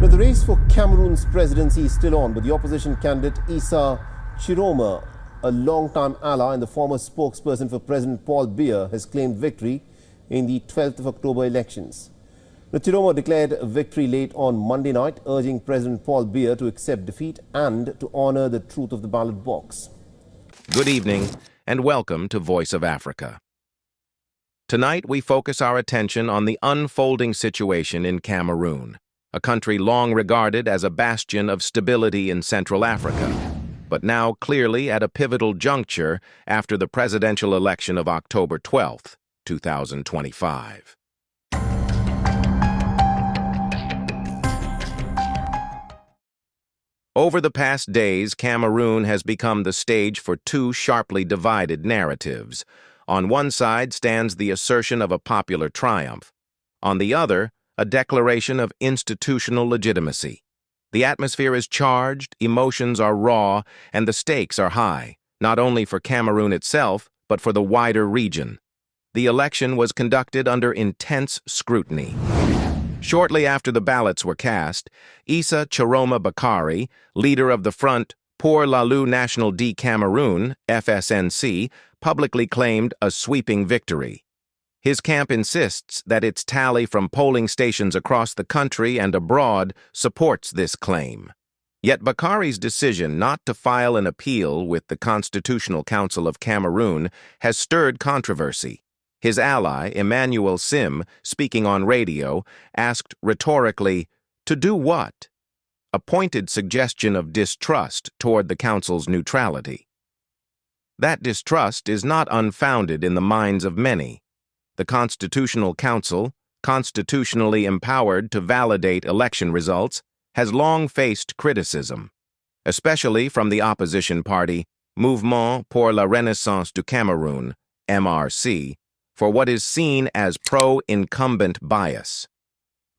Now, the race for Cameroon's presidency is still on, but the opposition candidate Issa Tchiroma, a long-time ally and the former spokesperson for President Paul Biya, has claimed victory in the 12th of October elections. Now, Tchiroma declared a victory late on Monday night, urging President Paul Biya to accept defeat and to honor the truth of the ballot box. Good evening and welcome to Voice of Africa. Tonight we focus our attention on the unfolding situation in Cameroon, a country long regarded as a bastion of stability in Central Africa, but now clearly at a pivotal juncture after the presidential election of October 12, 2025. Over the past days, Cameroon has become the stage for two sharply divided narratives. On one side stands the assertion of a popular triumph. On the other, a declaration of institutional legitimacy. The atmosphere is charged, emotions are raw, and the stakes are high, not only for Cameroon itself, but for the wider region. The election was conducted under intense scrutiny. Shortly after the ballots were cast, Issa Tchiroma Bakary, leader of the Front pour la Lutte Nationale du Cameroun, FSNC, publicly claimed a sweeping victory. His camp insists that its tally from polling stations across the country and abroad supports this claim. Yet Bakary's decision not to file an appeal with the Constitutional Council of Cameroon has stirred controversy. His ally, Emmanuel Sim, speaking on radio, asked rhetorically, "To do what?" A pointed suggestion of distrust toward the council's neutrality. That distrust is not unfounded in the minds of many. The Constitutional Council, constitutionally empowered to validate election results, has long faced criticism, especially from the opposition party, Mouvement pour la Renaissance du Cameroun, MRC, for what is seen as pro-incumbent bias.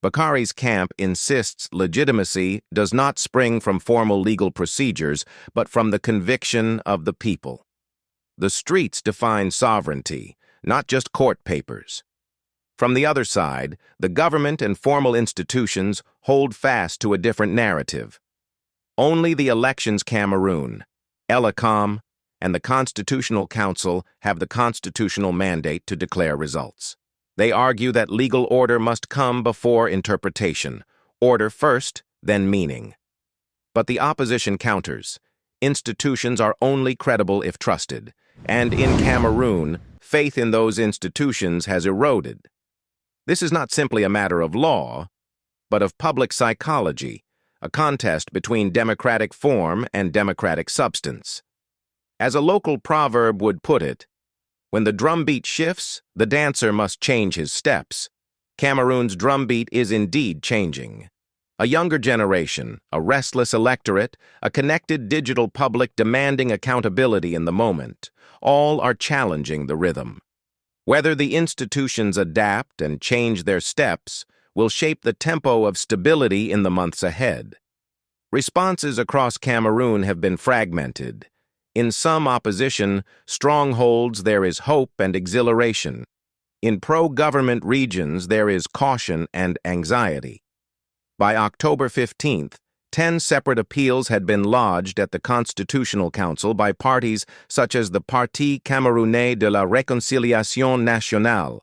Bakary's camp insists legitimacy does not spring from formal legal procedures, but from the conviction of the people. The streets define sovereignty, not just court papers. From the other side, the government and formal institutions hold fast to a different narrative. Only the Elections Cameroon, ELECAM, and the Constitutional Council have the constitutional mandate to declare results. They argue that legal order must come before interpretation, order first, then meaning. But the opposition counters. Institutions are only credible if trusted, and in Cameroon, faith in those institutions has eroded. This is not simply a matter of law, but of public psychology, a contest between democratic form and democratic substance. As a local proverb would put it, when the drumbeat shifts, the dancer must change his steps. Cameroon's drumbeat is indeed changing. A younger generation, a restless electorate, a connected digital public demanding accountability in the moment, all are challenging the rhythm. Whether the institutions adapt and change their steps will shape the tempo of stability in the months ahead. Responses across Cameroon have been fragmented. In some opposition strongholds there is hope and exhilaration. In pro-government regions there is caution and anxiety. By October 15th, 10 separate appeals had been lodged at the Constitutional Council by parties such as the Parti Camerounais de la Réconciliation Nationale,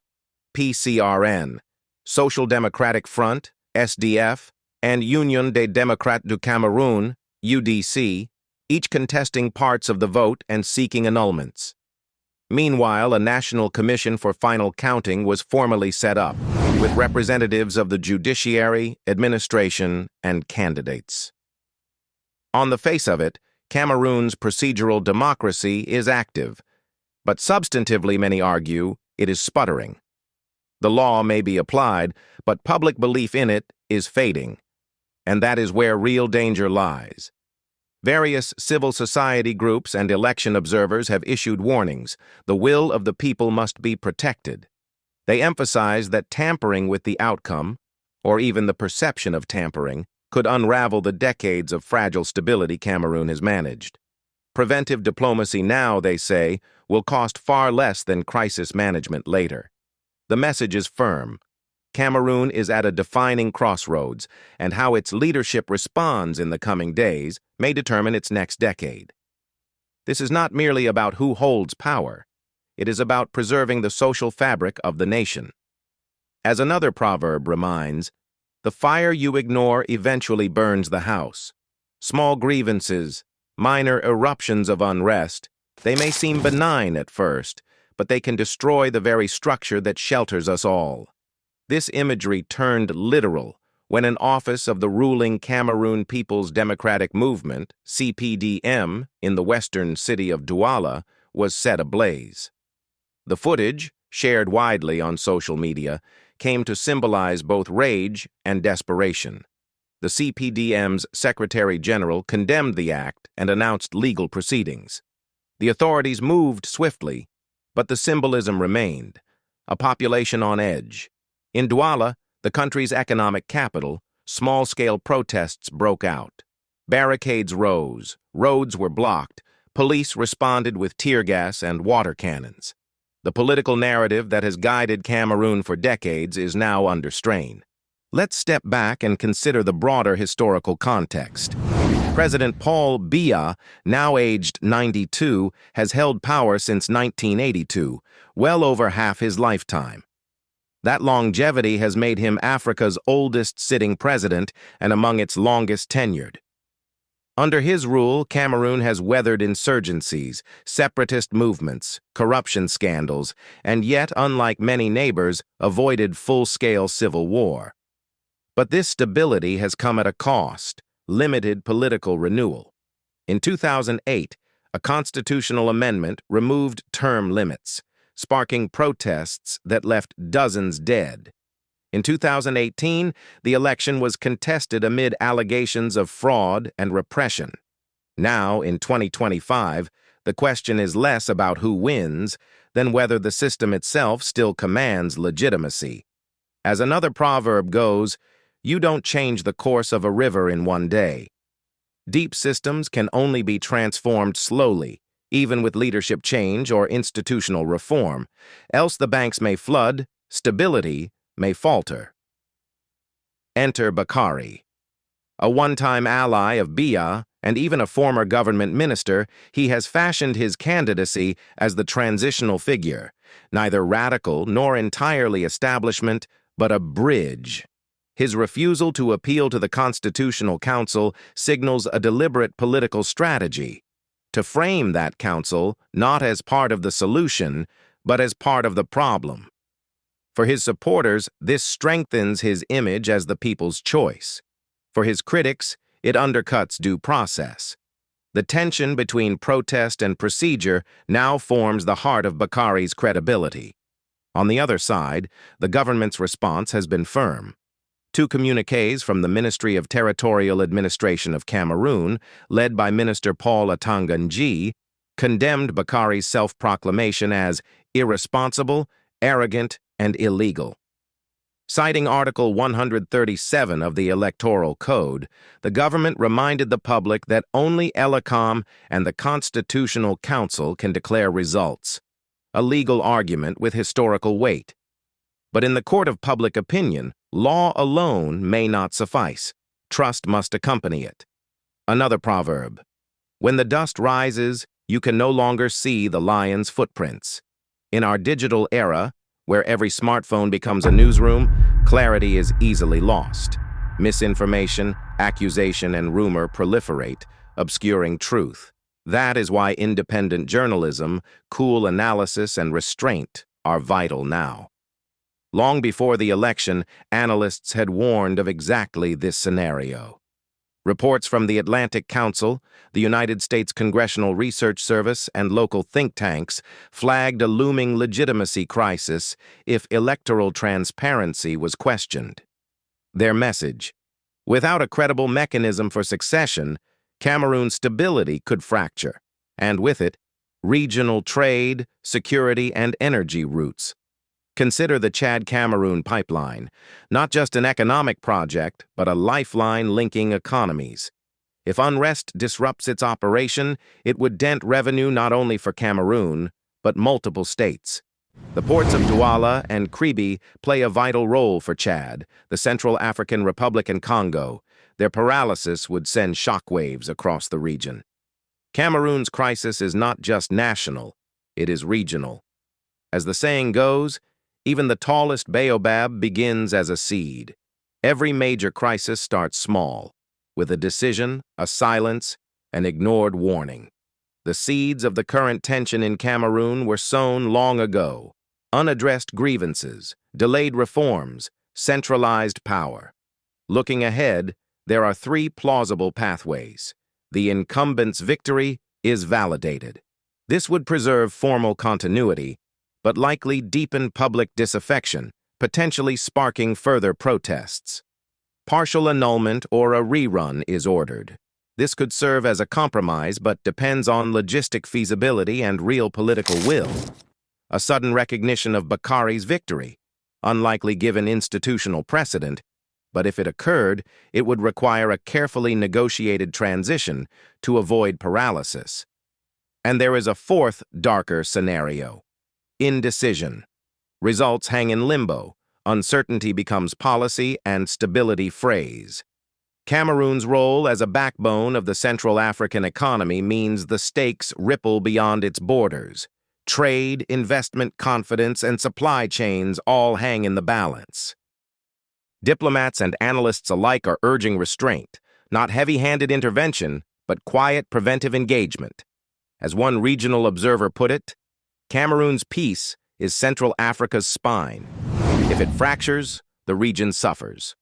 PCRN, Social Democratic Front, SDF, and Union des Démocrates du Cameroun, UDC, each contesting parts of the vote and seeking annulments. Meanwhile, a national commission for final counting was formally set up, with representatives of the judiciary, administration, and candidates. On the face of it, Cameroon's procedural democracy is active, but substantively, many argue, it is sputtering. The law may be applied, but public belief in it is fading, and that is where real danger lies. Various civil society groups and election observers have issued warnings. The will of the people must be protected. They emphasize that tampering with the outcome, or even the perception of tampering, could unravel the decades of fragile stability Cameroon has managed. Preventive diplomacy now, they say, will cost far less than crisis management later. The message is firm. Cameroon is at a defining crossroads, and how its leadership responds in the coming days may determine its next decade. This is not merely about who holds power. It is about preserving the social fabric of the nation. As another proverb reminds, the fire you ignore eventually burns the house. Small grievances, minor eruptions of unrest, they may seem benign at first, but they can destroy the very structure that shelters us all. This imagery turned literal when an office of the ruling Cameroon People's Democratic Movement, CPDM, in the western city of Douala, was set ablaze. The footage, shared widely on social media, came to symbolize both rage and desperation. The CPDM's Secretary General condemned the act and announced legal proceedings. The authorities moved swiftly, but the symbolism remained, a population on edge. In Douala, the country's economic capital, small-scale protests broke out. Barricades rose, roads were blocked, police responded with tear gas and water cannons. The political narrative that has guided Cameroon for decades is now under strain. Let's step back and consider the broader historical context. President Paul Biya, now aged 92, has held power since 1982, well over half his lifetime. That longevity has made him Africa's oldest sitting president and among its longest tenured. Under his rule, Cameroon has weathered insurgencies, separatist movements, corruption scandals, and yet, unlike many neighbors, avoided full-scale civil war. But this stability has come at a cost: limited political renewal. In 2008, a constitutional amendment removed term limits, sparking protests that left dozens dead. In 2018, the election was contested amid allegations of fraud and repression. Now, in 2025, the question is less about who wins than whether the system itself still commands legitimacy. As another proverb goes, you don't change the course of a river in one day. Deep systems can only be transformed slowly, even with leadership change or institutional reform, else the banks may flood, stability may falter. Enter Bakari. A one-time ally of Biya and even a former government minister, he has fashioned his candidacy as the transitional figure, neither radical nor entirely establishment, but a bridge. His refusal to appeal to the Constitutional Council signals a deliberate political strategy, to frame that council not as part of the solution, but as part of the problem. For his supporters, this strengthens his image as the people's choice. For his critics, it undercuts due process. The tension between protest and procedure now forms the heart of Bakari's credibility. On the other side, the government's response has been firm. Two communiques from the Ministry of Territorial Administration of Cameroon, led by Minister Paul Biya, condemned Bakari's self-proclamation as irresponsible, arrogant, and illegal. Citing Article 137 of the Electoral Code, the government reminded the public that only ELECOM and the Constitutional Council can declare results, a legal argument with historical weight. But in the court of public opinion, law alone may not suffice. Trust must accompany it. Another proverb: when the dust rises, you can no longer see the lion's footprints. In our digital era, where every smartphone becomes a newsroom, clarity is easily lost. Misinformation, accusation, and rumor proliferate, obscuring truth. That is why independent journalism, cool analysis, and restraint are vital now. Long before the election, analysts had warned of exactly this scenario. Reports from the Atlantic Council, the United States Congressional Research Service, and local think tanks flagged a looming legitimacy crisis if electoral transparency was questioned. Their message: without a credible mechanism for succession, Cameroon's stability could fracture, and with it, regional trade, security, and energy routes. Consider the Chad-Cameroon pipeline, not just an economic project, but a lifeline linking economies. If unrest disrupts its operation, it would dent revenue not only for Cameroon, but multiple states. The ports of Douala and Kribi play a vital role for Chad, the Central African Republic, and Congo. Their paralysis would send shockwaves across the region. Cameroon's crisis is not just national, it is regional. As the saying goes, even the tallest baobab begins as a seed. Every major crisis starts small, with a decision, a silence, an ignored warning. The seeds of the current tension in Cameroon were sown long ago. Unaddressed grievances, delayed reforms, centralized power. Looking ahead, there are three plausible pathways. The incumbent's victory is validated. This would preserve formal continuity, but likely deepen public disaffection, potentially sparking further protests. Partial annulment or a rerun is ordered. This could serve as a compromise, but depends on logistic feasibility and real political will. A sudden recognition of Bakari's victory, unlikely given institutional precedent, but if it occurred, it would require a carefully negotiated transition to avoid paralysis. And there is a fourth, darker scenario. Indecision. Results hang in limbo. Uncertainty becomes policy and stability phrase. Cameroon's role as a backbone of the Central African economy means the stakes ripple beyond its borders. Trade, investment, confidence, and supply chains all hang in the balance. Diplomats and analysts alike are urging restraint, not heavy-handed intervention, but quiet preventive engagement. As one regional observer put it, Cameroon's peace is Central Africa's spine. If it fractures, the region suffers.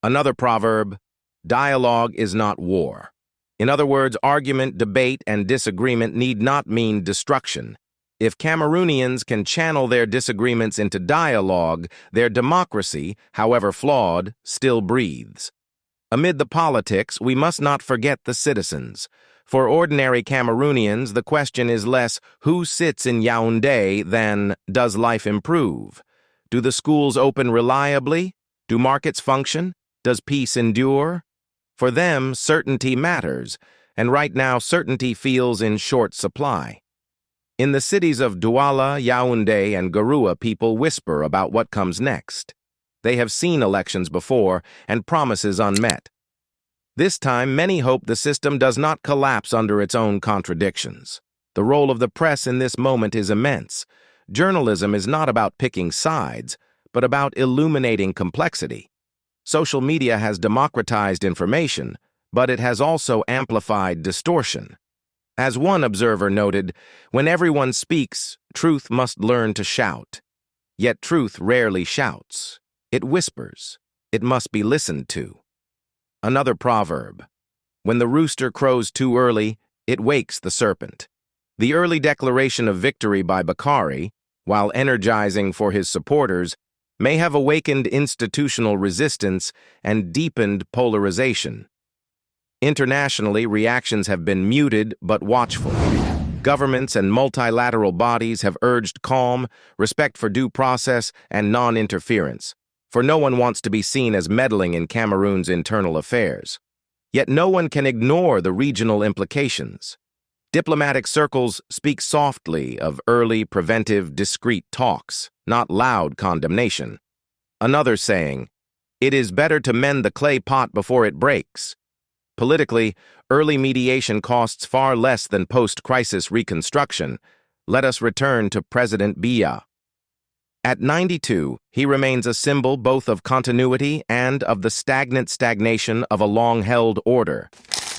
Another proverb, dialogue is not war. In other words, argument, debate, and disagreement need not mean destruction. If Cameroonians can channel their disagreements into dialogue, their democracy, however flawed, still breathes. Amid the politics, we must not forget the citizens. For ordinary Cameroonians, the question is less who sits in Yaoundé than does life improve? Do the schools open reliably? Do markets function? Does peace endure? For them, certainty matters, and right now certainty feels in short supply. In the cities of Douala, Yaoundé, and Garoua, people whisper about what comes next. They have seen elections before and promises unmet. This time, many hope the system does not collapse under its own contradictions. The role of the press in this moment is immense. Journalism is not about picking sides, but about illuminating complexity. Social media has democratized information, but it has also amplified distortion. As one observer noted, when everyone speaks, truth must learn to shout. Yet truth rarely shouts. It whispers. It must be listened to. Another proverb, when the rooster crows too early, it wakes the serpent. The early declaration of victory by Bakari, while energizing for his supporters, may have awakened institutional resistance and deepened polarization. Internationally, reactions have been muted but watchful. Governments and multilateral bodies have urged calm, respect for due process, and non-interference, for no one wants to be seen as meddling in Cameroon's internal affairs. Yet no one can ignore the regional implications. Diplomatic circles speak softly of early, preventive, discreet talks, not loud condemnation. Another saying, "It is better to mend the clay pot before it breaks." Politically, early mediation costs far less than post-crisis reconstruction. Let us return to President Biya. At 92, he remains a symbol both of continuity and of the stagnant stagnation of a long-held order.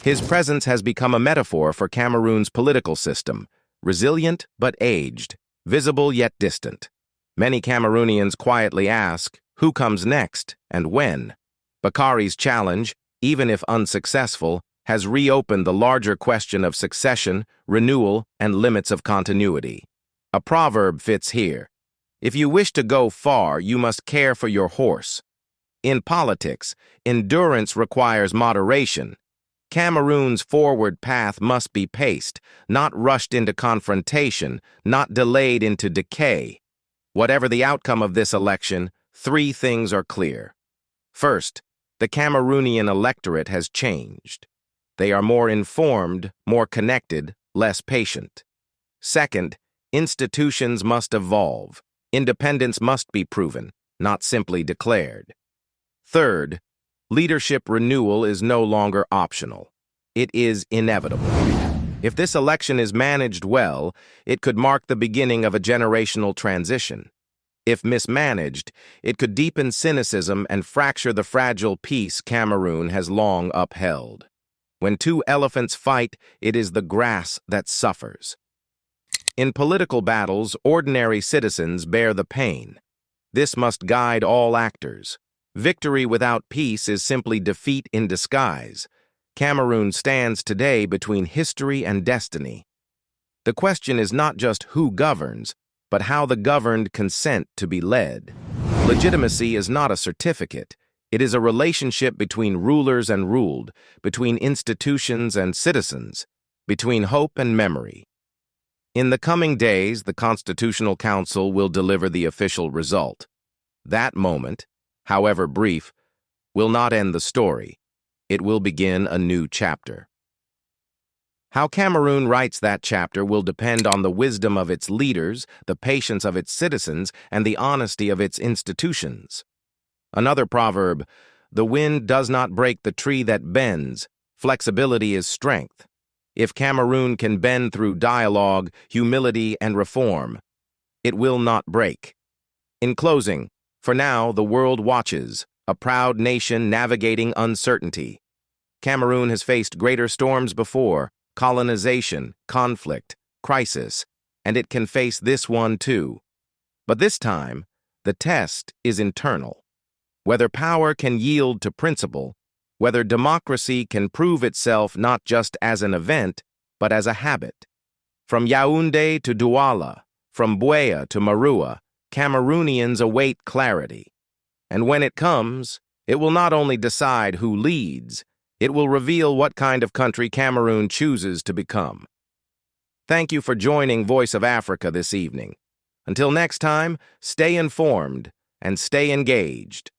His presence has become a metaphor for Cameroon's political system, resilient but aged, visible yet distant. Many Cameroonians quietly ask, who comes next and when? Bakari's challenge, even if unsuccessful, has reopened the larger question of succession, renewal, and limits of continuity. A proverb fits here. If you wish to go far, you must care for your horse. In politics, endurance requires moderation. Cameroon's forward path must be paced, not rushed into confrontation, not delayed into decay. Whatever the outcome of this election, three things are clear. First, the Cameroonian electorate has changed. They are more informed, more connected, less patient. Second, Institutions must evolve. Independence must be proven, not simply declared. Third, leadership renewal is no longer optional. It is inevitable. If this election is managed well, it could mark the beginning of a generational transition. If mismanaged, it could deepen cynicism and fracture the fragile peace Cameroon has long upheld. When two elephants fight, it is the grass that suffers. In political battles, ordinary citizens bear the pain. This must guide all actors. Victory without peace is simply defeat in disguise. Cameroon stands today between history and destiny. The question is not just who governs, but how the governed consent to be led. Legitimacy is not a certificate. It is a relationship between rulers and ruled, between institutions and citizens, between hope and memory. In the coming days, the Constitutional Council will deliver the official result. That moment, however brief, will not end the story. It will begin a new chapter. How Cameroon writes that chapter will depend on the wisdom of its leaders, the patience of its citizens, and the honesty of its institutions. Another proverb, "The wind does not break the tree that bends. Flexibility is strength." If Cameroon can bend through dialogue, humility, and reform, it will not break. In closing, for now, the world watches, a proud nation navigating uncertainty. Cameroon has faced greater storms before, colonization, conflict, crisis, and it can face this one too. But this time, the test is internal. Whether power can yield to principle, whether democracy can prove itself not just as an event, but as a habit. From Yaoundé to Douala, from Buea to Marua, Cameroonians await clarity. And when it comes, it will not only decide who leads, it will reveal what kind of country Cameroon chooses to become. Thank you for joining Voice of Africa this evening. Until next time, stay informed and stay engaged.